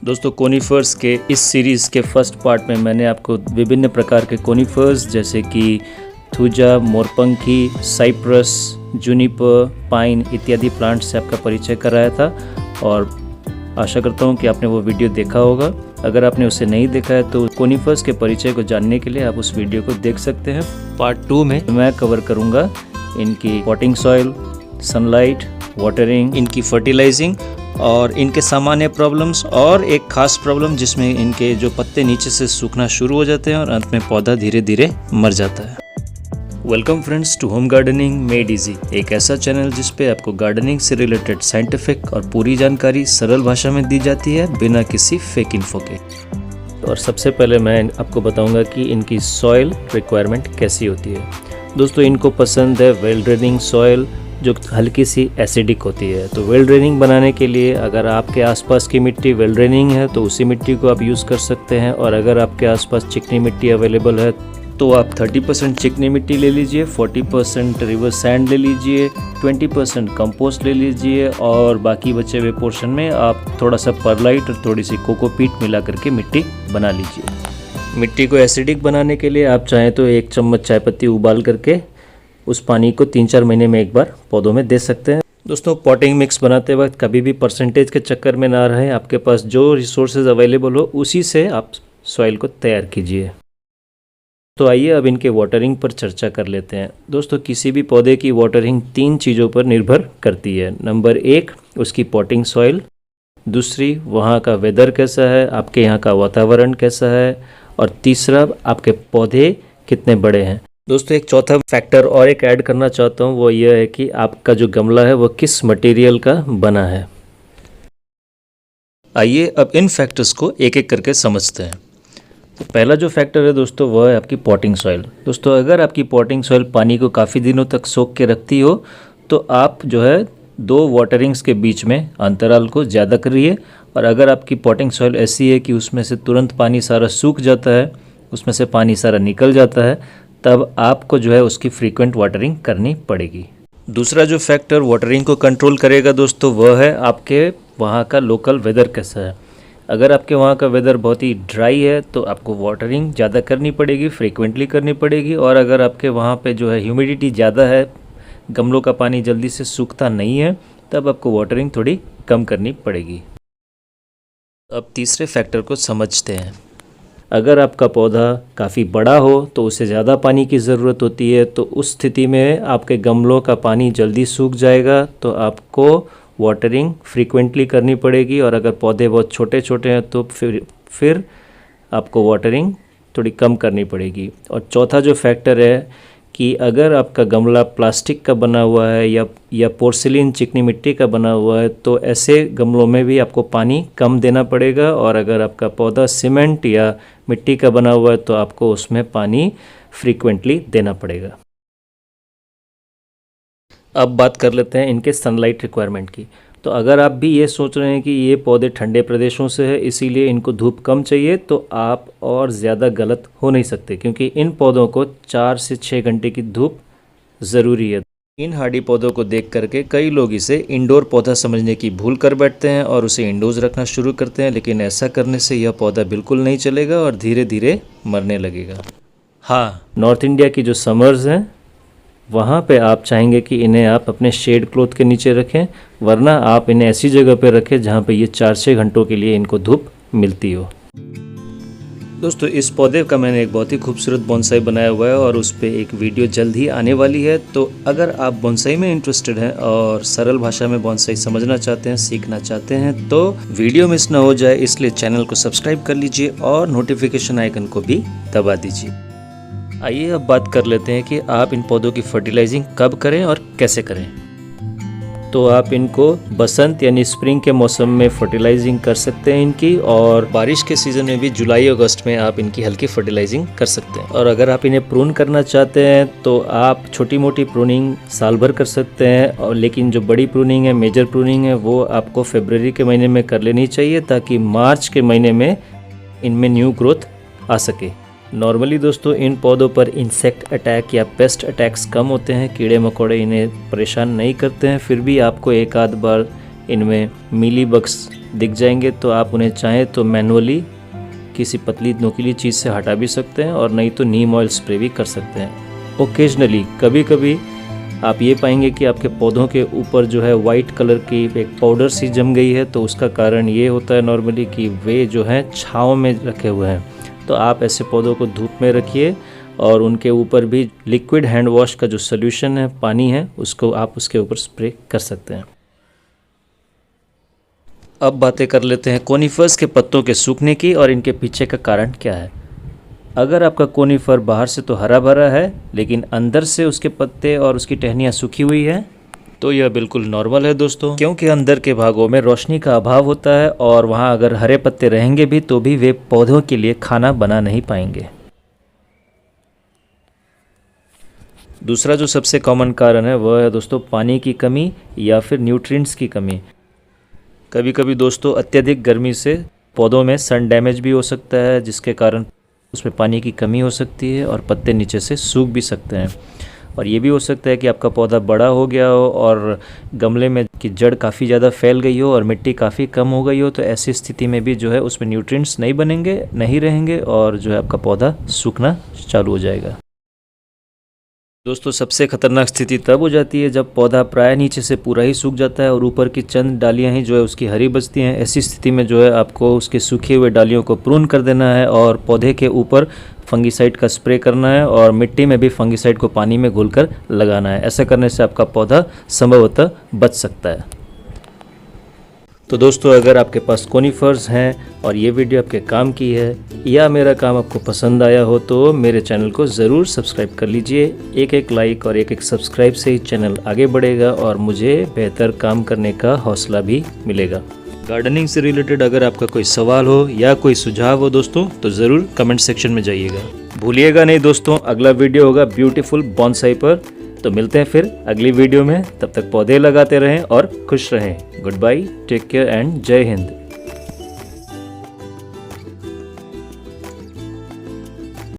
दोस्तों कोनिफर्स के इस सीरीज़ के फर्स्ट पार्ट में मैंने आपको विभिन्न प्रकार के कोनिफर्स जैसे कि थूजा, मोरपंखी, साइप्रस, जूनिपर, पाइन इत्यादि प्लांट्स से आपका परिचय कराया था और आशा करता हूँ कि आपने वो वीडियो देखा होगा। अगर आपने उसे नहीं देखा है तो कोनिफर्स के परिचय को जानने के लिए आप उस वीडियो को देख सकते हैं। पार्ट 2 में मैं कवर करूँगा इनकी पॉटिंग सॉइल, सनलाइट, वाटरिंग, इनकी फर्टिलाइजिंग और इनके सामान्य प्रॉब्लम्स और एक खास प्रॉब्लम जिसमें इनके जो पत्ते नीचे से सूखना शुरू हो जाते हैं और अंत में पौधा धीरे धीरे मर जाता है। Welcome friends to home gardening made easy, एक ऐसा चैनल जिस पे आपको गार्डनिंग से रिलेटेड साइंटिफिक और पूरी जानकारी सरल भाषा में दी जाती है बिना किसी फेक इन्फो के। और सबसे पहले मैं आपको बताऊंगा कि इनकी सॉइल रिक्वायरमेंट कैसी होती है। दोस्तों इनको पसंद है वेल ड्रेनिंग सॉइल जो हल्की सी एसिडिक होती है। तो वेल ड्रेनिंग बनाने के लिए अगर आपके आसपास की मिट्टी वेल ड्रेनिंग है तो उसी मिट्टी को आप यूज़ कर सकते हैं, और अगर आपके आसपास चिकनी मिट्टी अवेलेबल है तो आप 30% चिकनी मिट्टी ले लीजिए, 40% रिवर सैंड ले लीजिए, 20% कंपोस्ट ले लीजिए और बाकी बचे हुए पोर्शन में आप थोड़ा सा परलाइट और थोड़ी सी कोकोपीट मिला करके मिट्टी बना लीजिए। मिट्टी को एसिडिक बनाने के लिए आप चाहें तो 1 चम्मच चाय पत्ती उबाल करके उस पानी को 3-4 महीने में एक बार पौधों में दे सकते हैं। दोस्तों पॉटिंग मिक्स बनाते वक्त कभी भी परसेंटेज के चक्कर में ना रहें, आपके पास जो रिसोर्सेज अवेलेबल हो उसी से आप सॉइल को तैयार कीजिए। तो आइए अब इनके वाटरिंग पर चर्चा कर लेते हैं। दोस्तों किसी भी पौधे की वाटरिंग 3 चीज़ों पर निर्भर करती है। नंबर 1 उसकी पॉटिंग सॉइल, दूसरी वहाँ का वेदर कैसा है, आपके यहाँ का वातावरण कैसा है, और तीसरा आपके पौधे कितने बड़े हैं। दोस्तों एक चौथा फैक्टर और एक ऐड करना चाहता हूँ, वो ये है कि आपका जो गमला है वो किस मटेरियल का बना है। आइए अब इन फैक्टर्स को एक एक करके समझते हैं। तो पहला जो फैक्टर है दोस्तों वो है आपकी पॉटिंग सॉइल। दोस्तों अगर आपकी पॉटिंग सॉइल पानी को काफ़ी दिनों तक सोख के रखती हो तो आप जो है 2 वाटरिंग्स के बीच में अंतराल को ज़्यादा करिए, और अगर आपकी पॉटिंग सॉइल ऐसी है कि उसमें से तुरंत पानी सारा सूख जाता है, उसमें से पानी सारा निकल जाता है, तब आपको जो है उसकी फ्रीक्वेंट वाटरिंग करनी पड़ेगी। दूसरा जो फैक्टर वाटरिंग को कंट्रोल करेगा दोस्तों वह है आपके वहाँ का लोकल वेदर कैसा है। अगर आपके वहाँ का वेदर बहुत ही ड्राई है तो आपको वाटरिंग ज़्यादा करनी पड़ेगी, फ्रीक्वेंटली करनी पड़ेगी, और अगर आपके वहाँ पे जो है ह्यूमिडिटी ज़्यादा है, गमलों का पानी जल्दी से सूखता नहीं है, तब आपको वाटरिंग थोड़ी कम करनी पड़ेगी। अब तीसरे फैक्टर को समझते हैं। अगर आपका पौधा काफ़ी बड़ा हो तो उसे ज़्यादा पानी की ज़रूरत होती है, तो उस स्थिति में आपके गमलों का पानी जल्दी सूख जाएगा, तो आपको वाटरिंग फ्रीक्वेंटली करनी पड़ेगी। और अगर पौधे बहुत छोटे छोटे हैं तो फिर आपको वाटरिंग थोड़ी कम करनी पड़ेगी। और चौथा जो फैक्टर है कि अगर आपका गमला प्लास्टिक का बना हुआ है या पोर्सिलिन चिकनी मिट्टी का बना हुआ है तो ऐसे गमलों में भी आपको पानी कम देना पड़ेगा, और अगर आपका पौधा सीमेंट या मिट्टी का बना हुआ है तो आपको उसमें पानी फ्रीक्वेंटली देना पड़ेगा। अब बात कर लेते हैं इनके सनलाइट रिक्वायरमेंट की। तो अगर आप भी ये सोच रहे हैं कि ये पौधे ठंडे प्रदेशों से है इसीलिए इनको धूप कम चाहिए, तो आप और ज़्यादा गलत हो नहीं सकते, क्योंकि इन पौधों को 4 से 6 घंटे की धूप ज़रूरी है। इन हार्डी पौधों को देख करके कई लोग इसे इंडोर पौधा समझने की भूल कर बैठते हैं और उसे इंडोर्स रखना शुरू करते हैं, लेकिन ऐसा करने से यह पौधा बिल्कुल नहीं चलेगा और धीरे धीरे मरने लगेगा। हाँ, नॉर्थ इंडिया की जो समर्स हैं वहाँ पे आप चाहेंगे कि इन्हें आप अपने शेड क्लॉथ के नीचे रखें, वरना आप इन्हें ऐसी जगह पे रखें जहाँ पे ये 4-6 घंटों के लिए इनको धूप मिलती हो। दोस्तों इस पौधे का मैंने एक बहुत ही खूबसूरत बोनसाई बनाया हुआ है और उस पर एक वीडियो जल्द ही आने वाली है। तो अगर आप बोनसाई में इंटरेस्टेड हैं और सरल भाषा में बोनसाई समझना चाहते हैं, सीखना चाहते हैं, तो वीडियो मिस ना हो जाए इसलिए चैनल को सब्सक्राइब कर लीजिए और नोटिफिकेशन आइकन को भी दबा दीजिए। आइए अब बात कर लेते हैं कि आप इन पौधों की फर्टिलाइजिंग कब करें और कैसे करें। तो आप इनको बसंत यानी स्प्रिंग के मौसम में फर्टिलाइजिंग कर सकते हैं इनकी, और बारिश के सीज़न में भी जुलाई अगस्त में आप इनकी हल्की फर्टिलाइजिंग कर सकते हैं। और अगर आप इन्हें प्रून करना चाहते हैं तो आप छोटी मोटी प्रूनिंग साल भर कर सकते हैं, और लेकिन जो बड़ी प्रूनिंग है, मेजर प्रूनिंग है, वो आपको फरवरी के महीने में कर लेनी चाहिए ताकि मार्च के महीने में इनमें न्यू ग्रोथ आ सके। नॉर्मली दोस्तों इन पौधों पर इंसेक्ट अटैक या पेस्ट अटैक्स कम होते हैं, कीड़े मकोड़े इन्हें परेशान नहीं करते हैं, फिर भी आपको एक आध बार इनमें मीली बग्स दिख जाएंगे, तो आप उन्हें चाहें तो मैनुअली किसी पतली नोकीली चीज़ से हटा भी सकते हैं और नहीं तो नीम ऑयल स्प्रे भी कर सकते हैं। ओकेजनली कभी कभी आप ये पाएंगे कि आपके पौधों के ऊपर जो है वाइट कलर की एक पाउडर सी जम गई है, तो उसका कारण ये होता है नॉर्मली कि वे जो हैं छाँव में रखे हुए हैं। तो आप ऐसे पौधों को धूप में रखिए और उनके ऊपर भी लिक्विड हैंड वॉश का जो सोल्यूशन है, पानी है, उसको आप उसके ऊपर स्प्रे कर सकते हैं। अब बातें कर लेते हैं कोनिफर्स के पत्तों के सूखने की और इनके पीछे का कारण क्या है। अगर आपका कोनिफर बाहर से तो हरा भरा है लेकिन अंदर से उसके पत्ते और उसकी टहनियाँ सूखी हुई है, तो यह बिल्कुल नॉर्मल है दोस्तों, क्योंकि अंदर के भागों में रोशनी का अभाव होता है और वहाँ अगर हरे पत्ते रहेंगे भी तो भी वे पौधों के लिए खाना बना नहीं पाएंगे। दूसरा जो सबसे कॉमन कारण है वह है दोस्तों पानी की कमी या फिर न्यूट्रिएंट्स की कमी। कभी कभी दोस्तों अत्यधिक गर्मी से पौधों में सन डैमेज भी हो सकता है, जिसके कारण उसमें पानी की कमी हो सकती है और पत्ते नीचे से सूख भी सकते हैं। और ये भी हो सकता है कि आपका पौधा बड़ा हो गया हो और गमले में की जड़ काफ़ी ज़्यादा फैल गई हो और मिट्टी काफ़ी कम हो गई हो, तो ऐसी स्थिति में भी जो है उसमें न्यूट्रिएंट्स नहीं रहेंगे और जो है आपका पौधा सूखना चालू हो जाएगा। दोस्तों सबसे खतरनाक स्थिति तब हो जाती है जब पौधा प्राय नीचे से पूरा ही सूख जाता है और ऊपर की चंद डालियां ही जो है उसकी हरी बचती हैं। ऐसी स्थिति में जो है आपको उसके सूखे हुए डालियों को प्रून कर देना है और पौधे के ऊपर फंगीसाइड का स्प्रे करना है और मिट्टी में भी फंगीसाइड को पानी में घोलकर लगाना है। ऐसा करने से आपका पौधा संभवतः बच सकता है। तो दोस्तों अगर आपके पास कोनिफर्स हैं और ये वीडियो आपके काम की है या मेरा काम आपको पसंद आया हो तो मेरे चैनल को ज़रूर सब्सक्राइब कर लीजिए। एक एक लाइक और एक एक सब्सक्राइब से ही चैनल आगे बढ़ेगा और मुझे बेहतर काम करने का हौसला भी मिलेगा। गार्डनिंग से रिलेटेड अगर आपका कोई सवाल हो या कोई सुझाव हो दोस्तों तो ज़रूर कमेंट सेक्शन में जाइएगा। भूलिएगा नहीं दोस्तों, अगला वीडियो होगा ब्यूटीफुल बॉन्साई पर। तो मिलते हैं फिर अगली वीडियो में, तब तक पौधे लगाते रहें और खुश रहें। Good bye, take care and जय हिंद।